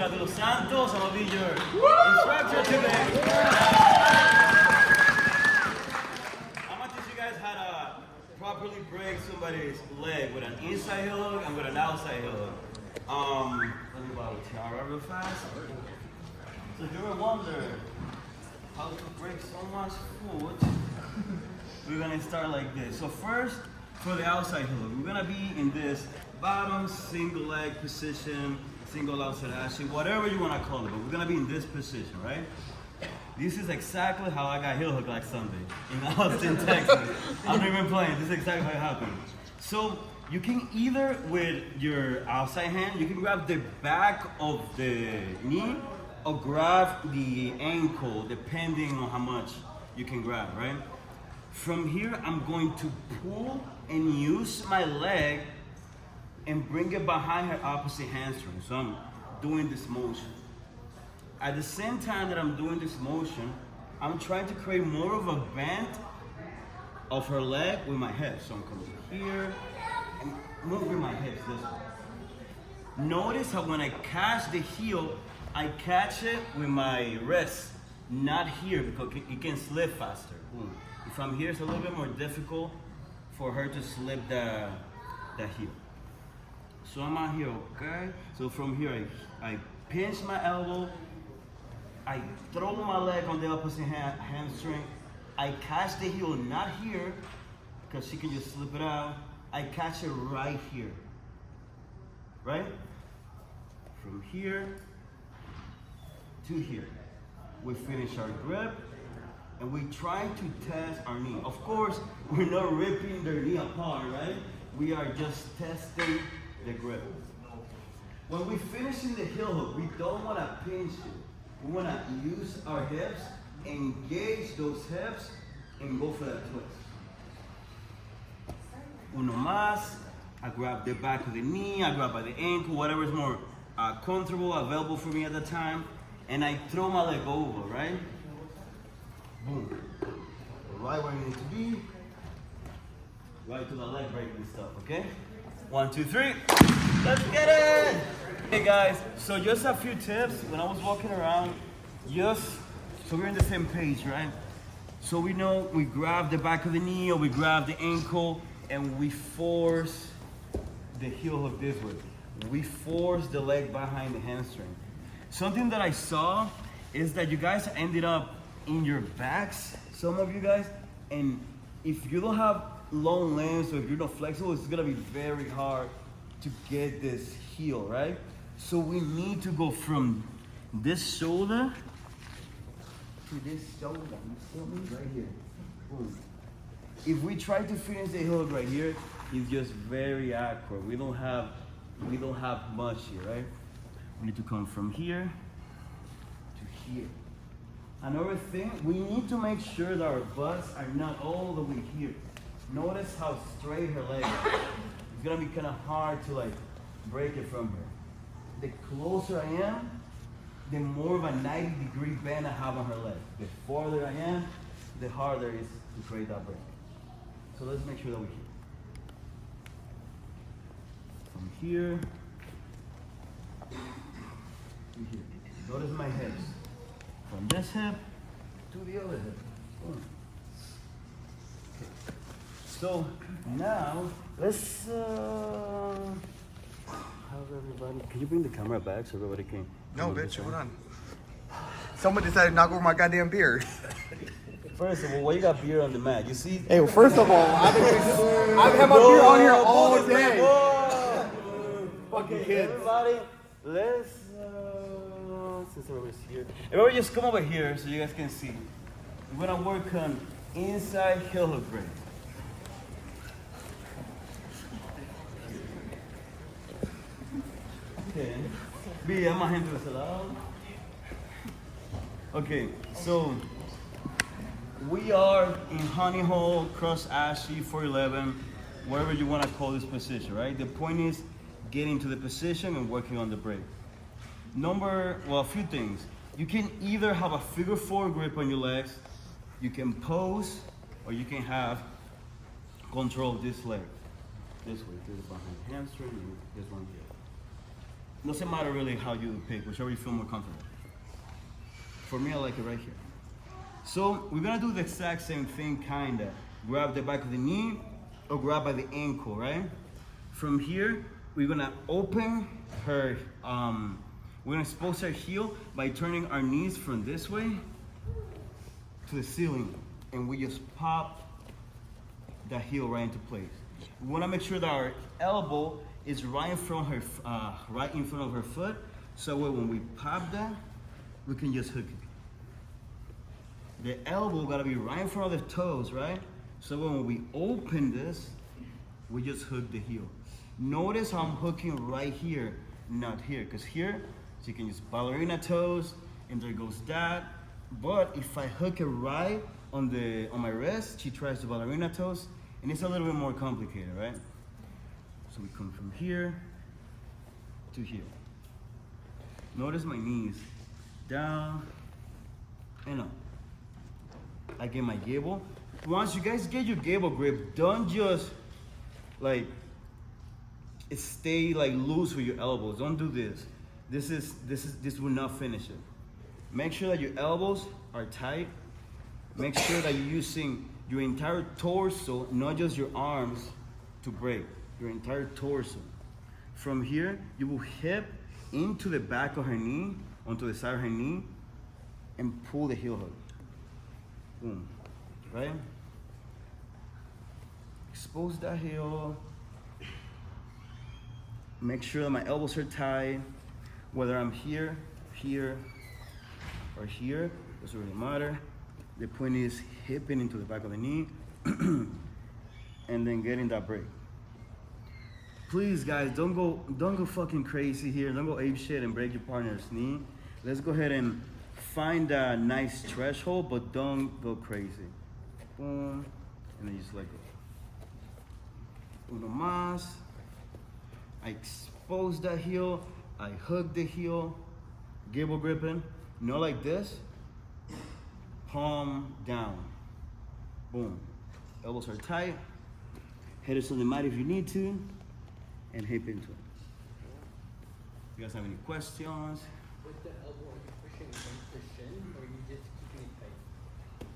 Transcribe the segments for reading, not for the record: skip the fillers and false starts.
Oscar de los Santos. I'm gonna be your instructor today. I'm gonna teach you guys how to properly break somebody's leg with an inside heel hook and with an outside heel hook. Let me borrow a tiara real fast. So if you ever wonder how to break so much foot, we're gonna start like this. So first, for the outside heel hook, we're gonna be in this bottom single leg position, single outside ashi, whatever you wanna call it, but we're gonna be in this position, right? This is exactly how I got heel hook like Sunday in Austin, Texas. I'm not even playing, this is exactly how it happened. So you can either, with your outside hand, you can grab the back of the knee or grab the ankle, depending on how much you can grab, right? From here, I'm going to pull and use my leg and bring it behind her opposite hamstring. So I'm doing this motion. At the same time that I'm doing this motion, I'm trying to create more of a bend of her leg with my hips. So I'm coming here and moving my hips this way. Notice how when I catch the heel, I catch it with my wrist, not here, because it can slip faster. If I'm here, it's a little bit more difficult for her to slip the heel. So I'm out here, okay? So from here, I pinch my elbow, I throw my leg on the opposite hamstring, I catch the heel, not here, because she can just slip it out. I catch it right here, right? From here to here. We finish our grip, and we try to test our knee. Of course, we're not ripping their knee apart, right? We are just testing the grip. When we finish in the heel hook, we don't want to pinch it. We want to use our hips, engage those hips, and go for that twist. Uno más. I grab the back of the knee, I grab by the ankle, whatever is more comfortable, available for me at the time, and I throw my leg over, right? Boom. Right where you need to be. Right to the leg breaking stuff, okay? 1, 2, 3. Let's get it! Hey guys, so just a few tips when I was walking around, so we're on the same page, right? So we know we grab the back of the knee or we grab the ankle and we force the heel hook this way. We force the leg behind the hamstring. Something that I saw is that you guys ended up in your backs, some of you guys, and if you don't have long limbs or if you're not flexible, it's gonna be very hard to get this heel, right? So we need to go from this shoulder to this shoulder. You feel me? Right here. Boom. If we try to finish the heel hook right here, it's just very awkward. We don't have much here, right? We need to come from here to here. Another thing, we need to make sure that our butts are not all the way here. Notice how straight her leg is. It's gonna be kind of hard to like break it from her. The closer I am, the more of a 90-degree bend I have on her leg. The farther I am, the harder it is to create that break. So let's make sure that we keep. From here to here. Notice my hips. From this hip to the other hip. Boom. Okay. So now let's have everybody. Can you bring the camera back so everybody can? No, bitch, hold on. Someone decided to knock over my goddamn beard. First of all, why you got beer on the mat? You see? Hey, well, first of all, I've had my beer on here all day. Okay, kids. Everybody, let's, since everybody's here, everybody just come over here so you guys can see. We're gonna work on inside heel hook break. Okay. Bien, más gente de ese lado. Okay, so we are in honey hole, cross ashi, 411, whatever you want to call this position, right? The point is getting to the position and working on the break. A few things. You can either have a figure 4 grip on your legs, you can pose, or you can have control of this leg. This way, through the behind hamstring, and this one here. Doesn't matter really how you pick, whichever you feel more comfortable. For me, I like it right here. So we're gonna do the exact same thing, kinda. Grab the back of the knee or grab by the ankle, right? From here, we're gonna open her, we're gonna expose her heel by turning our knees from this way to the ceiling. And we just pop the heel right into place. We wanna make sure that our elbow is right in front of her foot, so when we pop that, we can just hook it. The elbow gotta be right in front of the toes, right? So when we open this, we just hook the heel. Notice how I'm hooking right here, not here, because here, so you can use ballerina toes, and there goes that. But if I hook it right on my wrist, she tries the ballerina toes, and it's a little bit more complicated, right? So we come from here to here. Notice my knees, down and up. I get my gable. Once you guys get your gable grip, don't just like stay like loose with your elbows. Don't do this. This will not finish it. Make sure that your elbows are tight. Make sure that you're using your entire torso, not just your arms, to break. Your entire torso. From here, you will hip into the back of her knee, onto the side of her knee, and pull the heel hook. Boom. Right? Expose that heel. Make sure that my elbows are tight. Whether I'm here, here, or here, doesn't really matter. The point is hipping into the back of the knee and then getting that break. Please guys, don't go fucking crazy here. Don't go ape shit and break your partner's knee. Let's go ahead and find a nice threshold, but don't go crazy. Boom, and then just let go. Uno más. I expose that heel, I hook the heel, gable gripping, not like this, palm down, boom. Elbows are tight, head is on the mat if you need to, and hip into it. You guys have any questions? With the elbow, are you pushing against the shin, or are you just keeping it tight?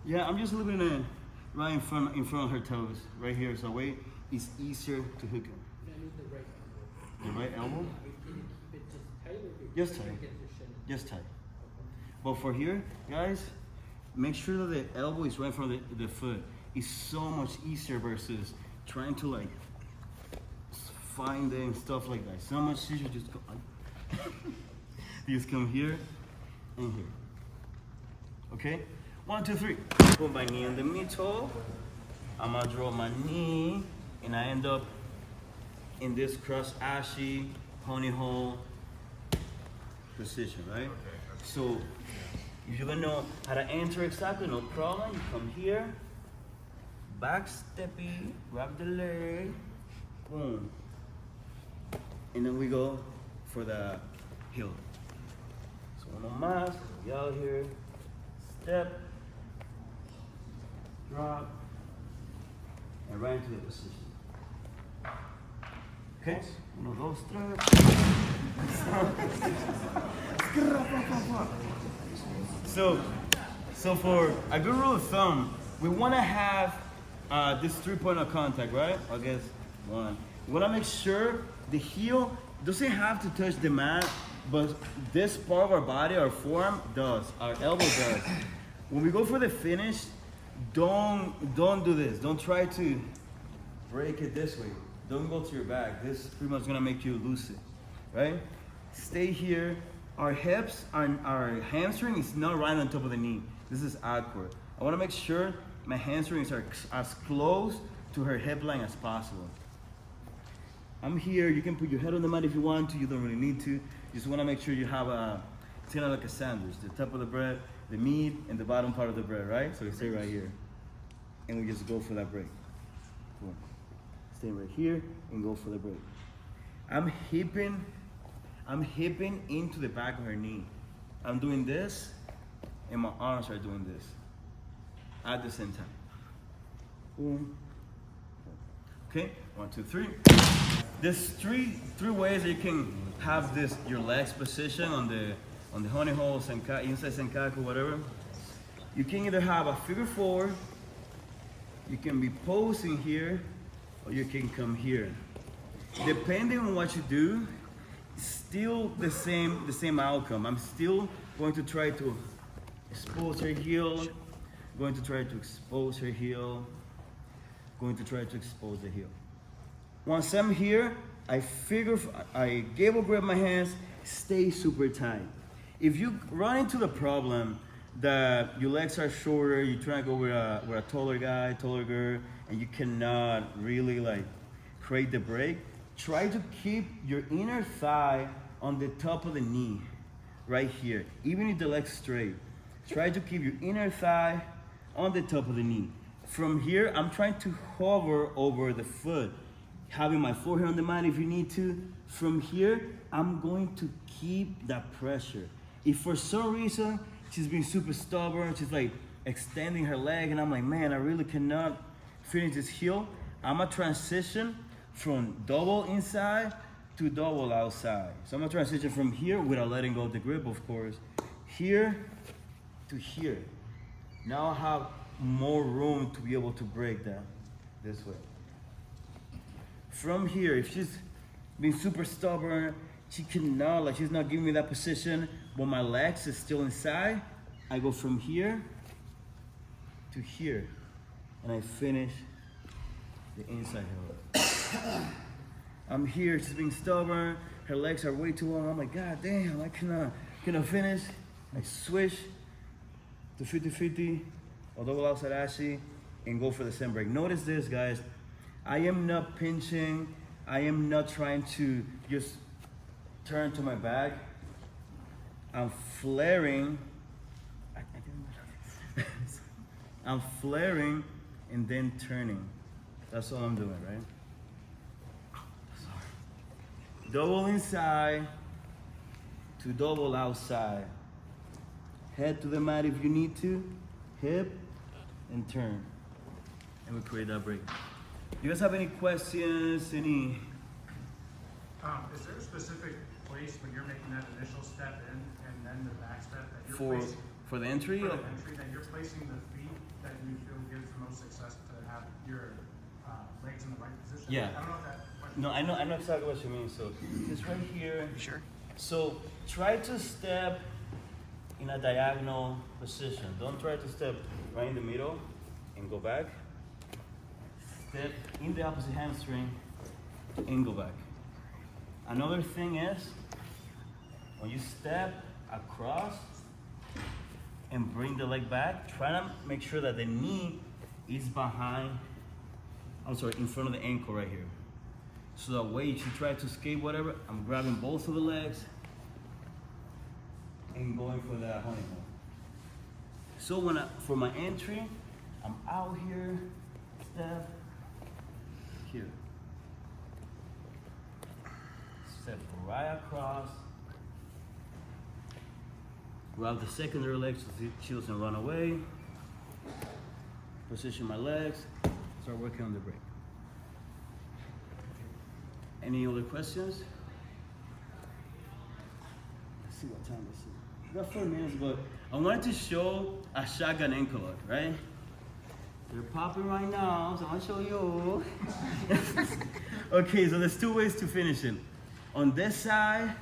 Yeah, I'm just leaving it right in front of her toes, right here, so way it's easier to hook it. I need the right elbow. The right elbow? Are you going to keep it just tight, or are you Just pushing tight. against the shin? Just tight. But for here, guys, make sure that the elbow is right in front of the foot. It's so much easier versus trying to like find it and stuff like that. So much easier just go. You just come here and here. Okay? 1, 2, 3. Put my knee in the middle. I'm gonna draw my knee, and I end up in this cross-ashy pony hole position, right? So if you don't know how to enter exactly, no problem. You come here, back steppy, grab the leg, boom, and then we go for the heel. So uno más, we out here, step, drop, and right into the position. Okay, uno, dos, tres. So for a good rule of thumb, we want to have this 3-point of contact, right? I guess 1. We want to make sure the heel doesn't have to touch the mat, but this part of our body, our forearm, does. Our elbow does. When we go for the finish, don't do this. Don't try to break it this way. Don't go to your back. This is pretty much gonna make you lose it, right? Stay here. Our hips, our hamstring is not right on top of the knee. This is awkward. I wanna make sure my hamstrings are as close to her hip line as possible. I'm here. You can put your head on the mat if you want to. You don't really need to. You just wanna make sure you have it's kind of like a sandwich. The top of the bread, the meat, and the bottom part of the bread, right? So we stay right here. And we just go for that break. Boom. Stay right here and go for the break. I'm hipping into the back of her knee. I'm doing this, and my arms are doing this at the same time. Boom. Okay, 1, 2, 3. There's three ways that you can have this your legs position on the honey hole, inside senkaku, whatever. You can either have a figure 4, you can be posing here, or you can come here. Depending on what you do, still the same outcome. I'm still going to try to expose her heel, going to try to expose her heel, going to try to expose the heel. Once I'm here, I gable grab my hands, stay super tight. If you run into the problem that your legs are shorter, you try to go with a taller guy, taller girl, and you cannot really like create the break, try to keep your inner thigh on the top of the knee, right here. Even if the leg's straight, try to keep your inner thigh on the top of the knee. From here, I'm trying to hover over the foot, having my forehead on the mat if you need to. From here, I'm going to keep that pressure. If for some reason she's being super stubborn, she's like extending her leg, and I'm like, man, I really cannot finish this heel, I'm gonna transition from double inside to double outside. So I'm gonna transition from here without letting go of the grip, of course, here to here. Now I have more room to be able to break that this way. From here, if she's being super stubborn, she cannot, like she's not giving me that position, but my legs is still inside, I go from here to here, and I finish the inside heel. I'm here, she's being stubborn, her legs are way too long, I'm like, God damn, I cannot finish. I switch to 50-50, or double outside ashi, and go for the same break. Notice this, guys, I am not pinching, I am not trying to just turn to my back. I'm flaring. I'm flaring and then turning. That's all I'm doing, right? Double inside to double outside. Head to the mat if you need to. Hip and turn. And we create that break. You guys have any questions? Any? Is there a specific place when you're making that initial step in and then the back step that you're placing for the entry? For the entry, that you're placing the feet that you feel gives the most success to have your legs in the right position? Yeah. I don't know if that question. No, I know exactly what you mean. So it's right here. Sure. So try to step in a diagonal position. Don't try to step right in the middle and go back. Step in the opposite hamstring and go back. Another thing is, when you step across and bring the leg back, try to make sure that the knee is in front of the ankle right here. So that way, if you try to escape whatever, I'm grabbing both of the legs and going for that honeycomb. So for my entry, I'm out here, step, here. Step right across. Grab the secondary leg so she doesn't run away. Position my legs. Start working on the break. Any other questions? Let's see what time this is. We got 4 minutes, but I wanted to show a shotgun ankle lock, right? They're popping right now, so I'll show you. Okay, so there's 2 ways to finish it. On this side,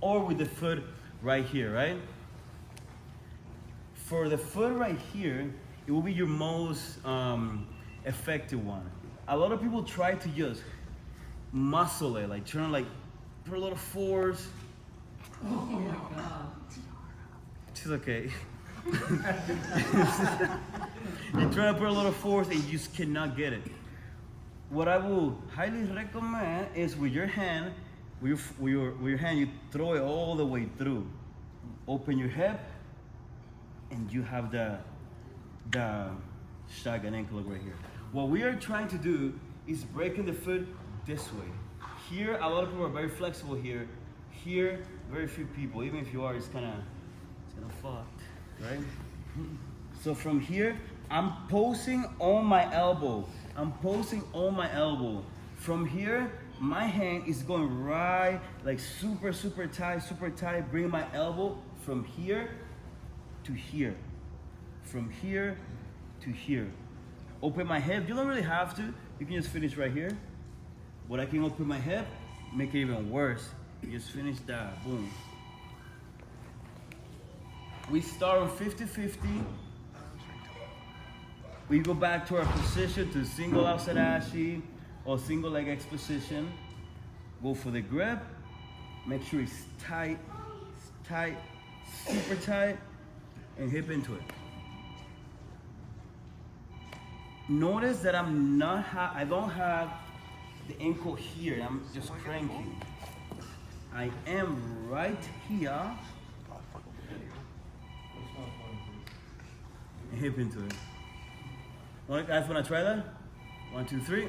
or with the foot right here, right? For the foot right here, it will be your most effective one. A lot of people try to just muscle it, like trying to like put a lot of force. Oh my God. She's okay. You're trying to put a lot of force and you just cannot get it. What I will highly recommend is with your hand, with your hand, you throw it all the way through. Open your hip, and you have the shotgun ankle lock right here. What we are trying to do is breaking the foot this way. Here, a lot of people are very flexible here. Here, very few people. Even if you are, it's kind of fucked, right? So from here, I'm pulsing on my elbow. I'm pulsing on my elbow. From here, my hand is going right, like super, super tight. Bring my elbow from here to here. From here to here. Open my hip. You don't really have to. You can just finish right here. But I can open my hip, make it even worse. You just finish that. Boom. We start on 50-50. We go back to our position to single outside ashi or single leg X position. Go for the grip. Make sure it's tight, super tight, and hip into it. Notice that I don't have the ankle here. I'm just cranking. I am right here. And hip into it. All right, guys, wanna try that? 1, 2, 3.